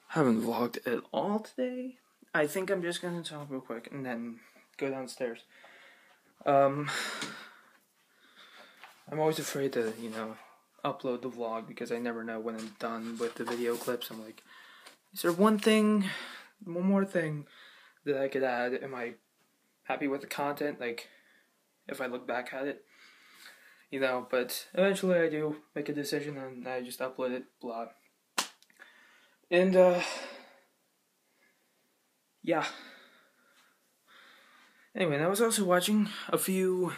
Haven't vlogged at all today. I think I'm just gonna talk real quick and then go downstairs. I'm always afraid to, upload the vlog because I never know when I'm done with the video clips. I'm like, is there one more thing that I could add? Am I happy with the content? Like, if I look back at it, but eventually I do make a decision and I just upload it, blah. And, yeah. Anyway, and I was also watching a few,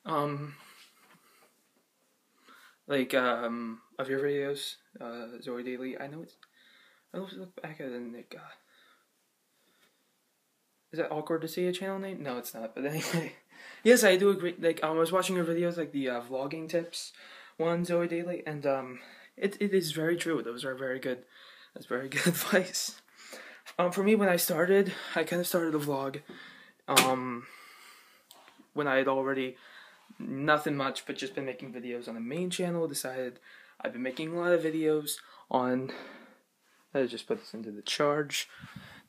of your videos, Zoe Daily. I always look back at it and like, is that awkward to say a channel name? No, it's not, but anyway. Yes, I do agree, I was watching your videos, like the, vlogging tips one, Zoe Daily, and, it is very true. Those are very good, that's very good advice. For me, when I started, I kind of started a vlog, when I had already nothing much but just been making videos on the main channel. Decided I've been making a lot of videos on, let's just put this into the charge,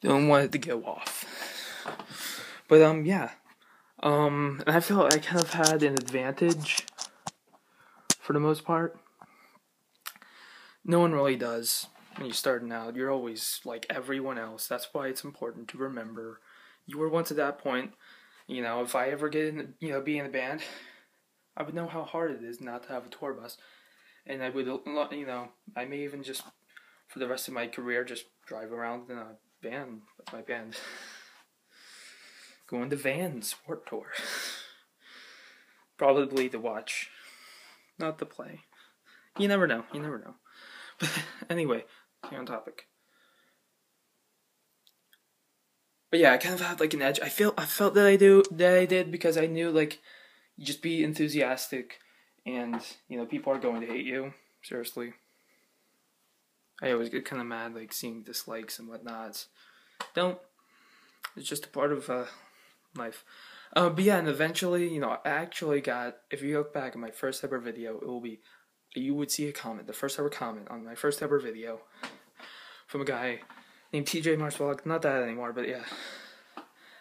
don't want it to go off, but yeah, and I felt I kind of had an advantage for the most part. No one really does when you're starting out. You're always like everyone else. That's why it's important to remember you were once at that point. If I ever get in, be in a band, I would know how hard it is not to have a tour bus. And I would, I may even just, for the rest of my career, just drive around in a van with my band. Go on the Vans Warped Tour. Probably to watch, not to play. You never know, But anyway, stay on topic. But yeah, I kind of had like an edge. I felt that I did because I knew, like, you just be enthusiastic and, people are going to hate you. Seriously. I always get kind of mad, like, seeing dislikes and whatnot. It's just a part of life. But yeah, and eventually, I actually got, if you look back at my first ever video, you would see a comment, the first ever comment on my first ever video from a guy named TJ Mars Vlog. Not that anymore, but yeah.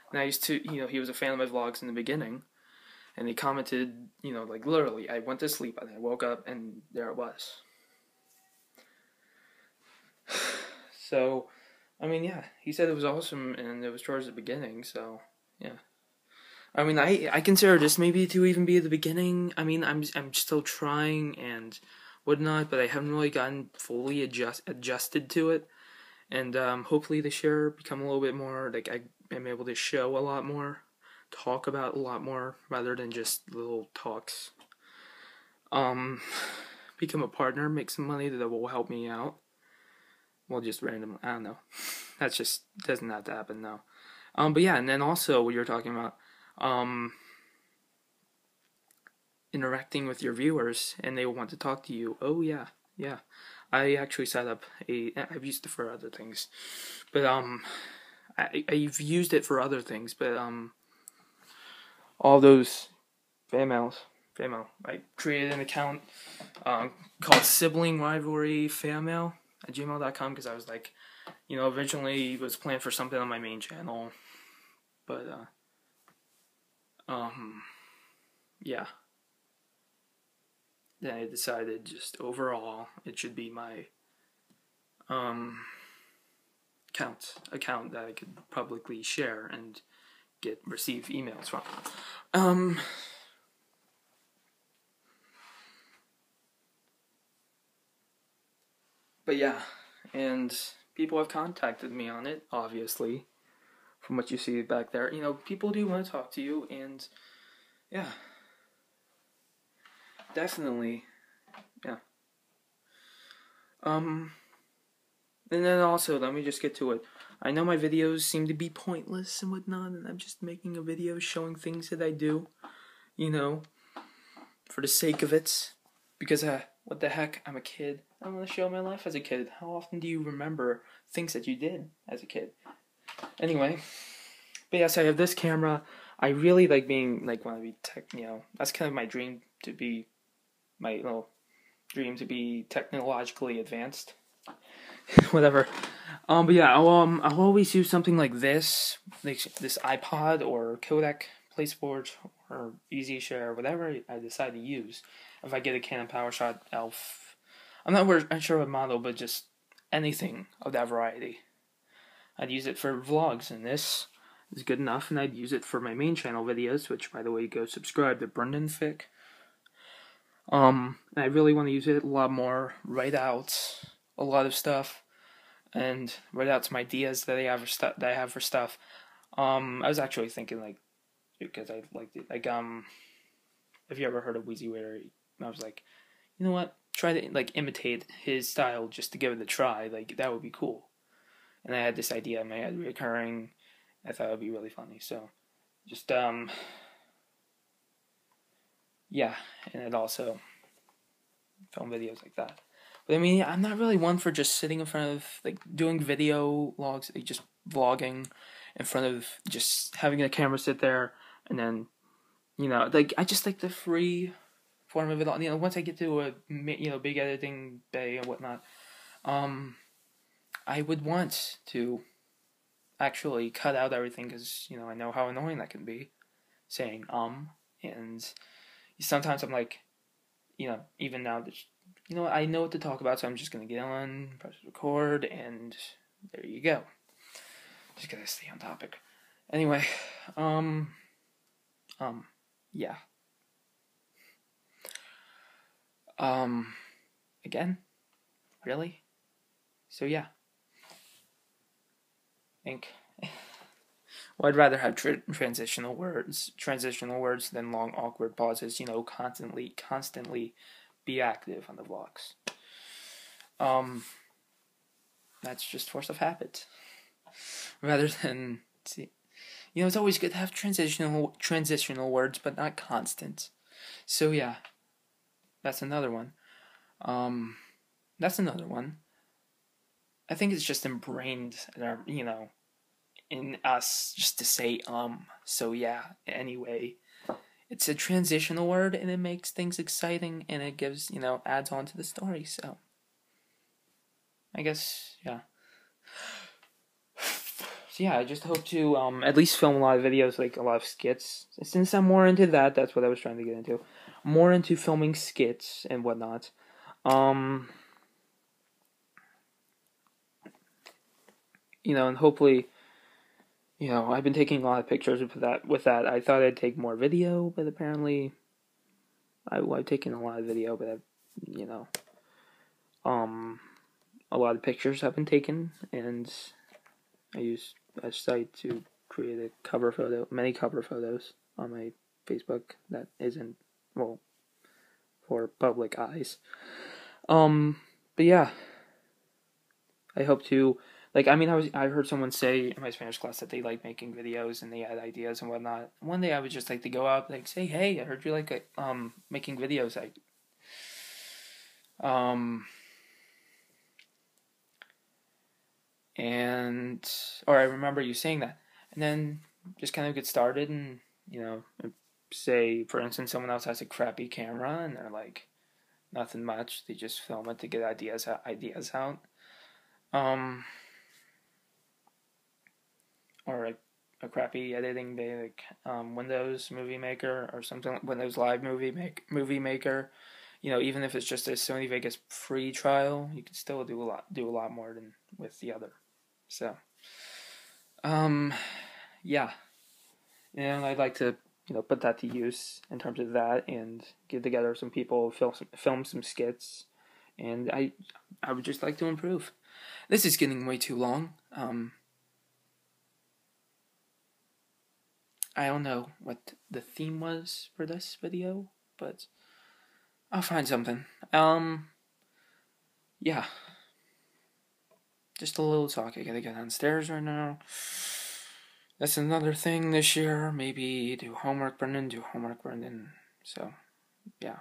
And I used to, he was a fan of my vlogs in the beginning. And he commented, like literally, I went to sleep and I woke up and there it was. So, I mean, yeah, he said it was awesome and it was towards the beginning, so, yeah. I mean, I consider this maybe to even be the beginning. I mean, I'm still trying and whatnot, but I haven't really gotten fully adjusted to it. And hopefully this year become a little bit more, like I am able to show a lot more, talk about a lot more, rather than just little talks. Become a partner, make some money that will help me out. Well, just random, I don't know. That's just, doesn't have to happen now. But yeah, and then also what you're talking about, interacting with your viewers, and they will want to talk to you. Oh yeah. I actually set up I've used it for other things, but I've used it for other things, but all those FanMail, I created an account called SiblingRivalryFanMail at gmail.com because I was like, originally was planned for something on my main channel, but yeah. Then I decided just overall it should be my account that I could publicly share and receive emails from. But yeah, and people have contacted me on it, obviously, from what you see back there. People do want to talk to you, and yeah. Definitely, yeah. And then also, let me just get to it. I know my videos seem to be pointless and whatnot, and I'm just making a video showing things that I do, for the sake of it. Because, what the heck, I'm a kid. I want to show my life as a kid. How often do you remember things that you did as a kid? Anyway, but yes, I have this camera. I really like being, want to be that's kind of my dream to be. My little dream to be technologically advanced. whatever. But yeah, I'll always use something like this iPod or codec placeboard or Easy Share, whatever I decide to use. If I get a Canon PowerShot Elf, I'm not sure what model, but just anything of that variety. I'd use it for vlogs, and this is good enough, and I'd use it for my main channel videos, which, by the way, go subscribe to Brendan Fick. I really want to use it a lot more, write out a lot of stuff, and write out some ideas that I have for stuff. I was actually thinking, like, because I liked it, like, have you ever heard of Wheezy Waiter? I was like, you know what, try to, like, imitate his style just to give it a try, like, that would be cool. And I had this idea in my head reoccurring. I thought it would be really funny, so just, yeah, and it also film videos like that. But I mean, I'm not really one for just sitting in front of, like, doing video logs, like, just vlogging in front of, just having a camera sit there, and then, you know, like, I just like the free form of it all. You know, once I get to a, you know, big editing bay and whatnot, I would want to actually cut out everything, because, you know, I know how annoying that can be, saying, and sometimes I'm like, you know, even now, you know, I know what to talk about, so I'm just going to get on, press record, and there you go. Just gotta stay on topic. Anyway, yeah. Again? Really? So yeah. Think. Well, I'd rather have transitional words than long, awkward pauses, you know, constantly be active on the vlogs. That's just force of habit. Rather than, see, you know, it's always good to have transitional words, but not constant. So yeah, that's another one. I think it's just ingrained in our, you know, in us just to say so yeah, anyway. It's a transitional word, and it makes things exciting, and it gives, you know, adds on to the story, so I guess, yeah. So yeah, I just hope to at least film a lot of videos, like a lot of skits. Since I'm more into that, that's what I was trying to get into. More into filming skits and whatnot. You know, and hopefully, you know, I've been taking a lot of pictures with that. I thought I'd take more video, but apparently I've taken a lot of video, but I've, you know, a lot of pictures have been taken, and I use a site to create a cover photo, many cover photos on my Facebook that isn't, well, for public eyes. But yeah, I hope to, like, I mean, I heard someone say in my Spanish class that they like making videos and they had ideas and whatnot. One day I would just like to go up, like, say, hey, I heard you like making videos. Or I remember you saying that, and then just kind of get started, and, you know, say, for instance, someone else has a crappy camera and they're like, nothing much, they just film it to get ideas out. Or a crappy editing bay, like Windows Movie Maker or something, Windows Live Movie Maker. You know, even if it's just a Sony Vegas free trial, you can still do a lot more than with the other. So, yeah, and I'd like to, you know, put that to use in terms of that, and get together some people, film some skits, and I would just like to improve. This is getting way too long. I don't know what the theme was for this video, but I'll find something. Yeah. Just a little talk. I gotta get downstairs right now. That's another thing this year. Maybe do homework, Brendan. So, yeah.